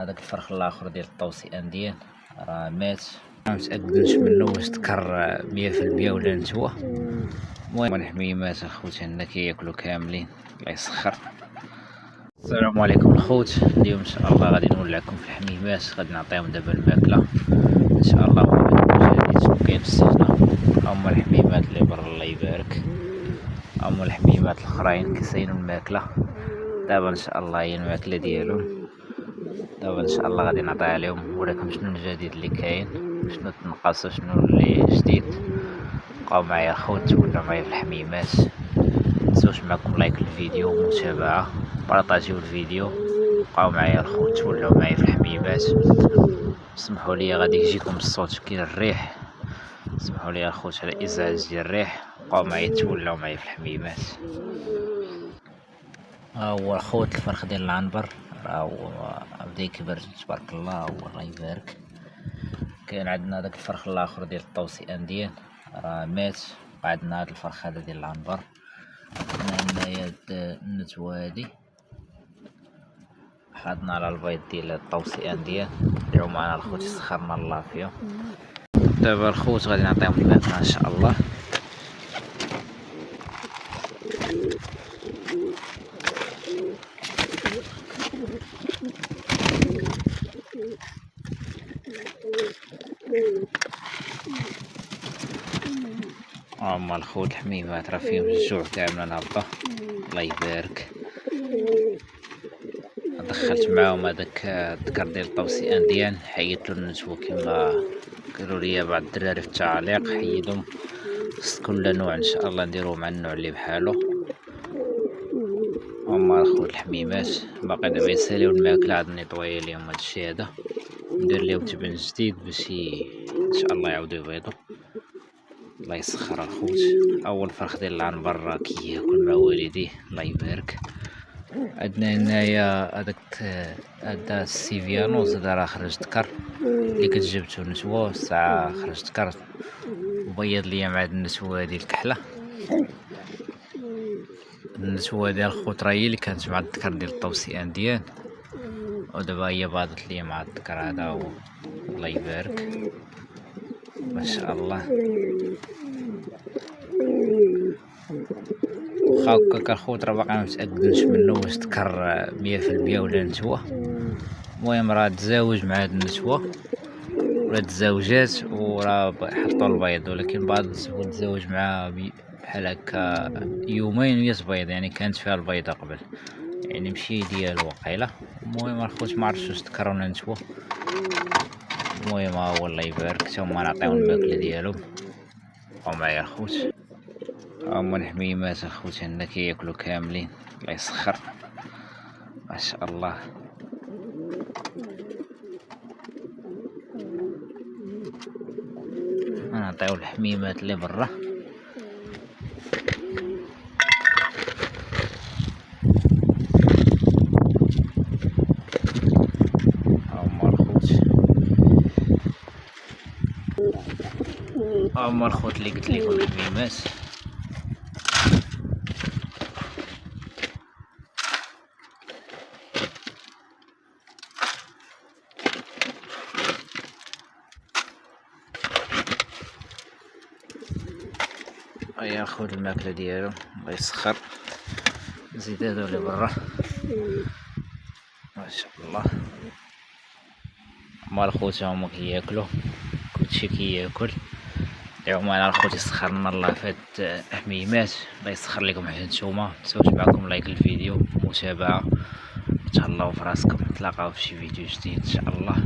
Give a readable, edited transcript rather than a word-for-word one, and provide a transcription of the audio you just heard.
هذاك الفرخ الاخر ديال الطوسي انديان راه مات، متاكدينش منه واش تكر 100% ولا نتوى. المهم الحميمات اخوتي عندنا كياكلوا كاملين، الله يسخر. السلام عليكم الخوت. اليوم ان شاء الله غادي نولعكم في الحميمات، غادي نعطيهم دابا الماكله ان شاء الله. كاين في السجنه هما الحميمات اللي برا الله يبارك، هما الحميمات الاخرين كيسينوا الماكله. دابا ان شاء الله هي الماكله ديالهم، دابا ان شاء الله غادي نعطيها لهم ونوريكم شنو الجديد اللي كاين، شنو تنقص وشنو اللي جديد. بقاو معايا الخوت، تولوا معايا في الحميمات. متنسوش معكم لايك الفيديو ومتابعه، بارطاجيو الفيديو. بقاو معايا الخوت، تولوا معايا في الحميمات. سمحوا لي غادي يجيكم الصوت كاين الريح، سمحوا لي الخوت على الازعاج ديال الريح. بقاو معايا تولوا معايا في الحميمات. ها هو الخوت الفرخ ديال العنبر، راه هو بدا يكبر تبارك الله والله يبارك. كاين عندنا داك الفرخ الاخر ديال الطوسي انديان راه مات، وعندنا هذا الفرخ هذا ديال العنبر. هنايا هاد النتوه هادي حاضنا على البيض ديال الطوسي انديان. دعوا معنا الخوت سخرنا الله فيهم. دابا الخوت غادي نعطيهم الماكله ان شاء الله. هما الخوت الحميمات راه فيهم الجوع كامله نهبطه، الله يبارك. دخلت معاهم هذاك الذكر ديال الطوسي انديان، حيدتلو النتوه كما قالوا لي بعض الدراري في التعليق، حيدهم كل نوع ان شاء الله نديروه مع النوع اللي بحالو. هما الخوت الحميمات باقي دابا يساليو الماكله، عاد نيطويا ليهم هادشي هذا، ندير ليهم تبن جديد باش ان شاء الله يعاودو يبيضو. الله يسخر الخوت. اول فرخ ديال العنبر راه كياكل مع والديه، الله يبارك. عندنا هنايا هذا السيفيانوس، هذا راه خرج ذكر اللي كتجبتو نتوه، الساعه خرج ذكر وبيض ليا مع هاد النتوه هادي الكحله. النتوه ديال الخوت راه هي اللي كانت مع الذكر ديال الطوسي انديان، ودابا هي باضت ليا مع الذكر هذا الله يبارك ما شاء الله. واخا هكاك الخوت راه باقي متاكدينش منه واش تكر 100% ولا نتوه. المهم راه تزاوج مع هاد النتوه ولا تزاوجات وراه حطوا البيض، ولكن بعض النتوه تزاوج معها بحال هكا يومين وهي تبيض، يعني كانت فيها البيضه قبل، يعني ماشي ديالو واقيلا. المهم الخوت ما عرفتش واش تكر ولا نتوه. المهم ها هو الله يبارك، تا هما نعطيهم الماكله ديالهم. بقاو معايا الخوت. هما الحميمات الخوت عندنا كياكلوا كاملين، الله يسخر ما شاء الله. نعطيو الحميمات اللي برا. هما الخوت اللي قلت لكم الحميمات. هيا خذ الماكله ديالو الله يسخر. نزيد هادو اللي برا ما شاء الله. هما الخوت هما كياكلوا كلشي كياكل. دعوا معنا الخوت يسخرنا الله في هاد الحميمات، الله يسخر لكم حتى نتوما. متنساوش معكم لايك الفيديو ومتابعه. تهلاو في راسكم، نتلاقاو في شي فيديو جديد ان شاء الله.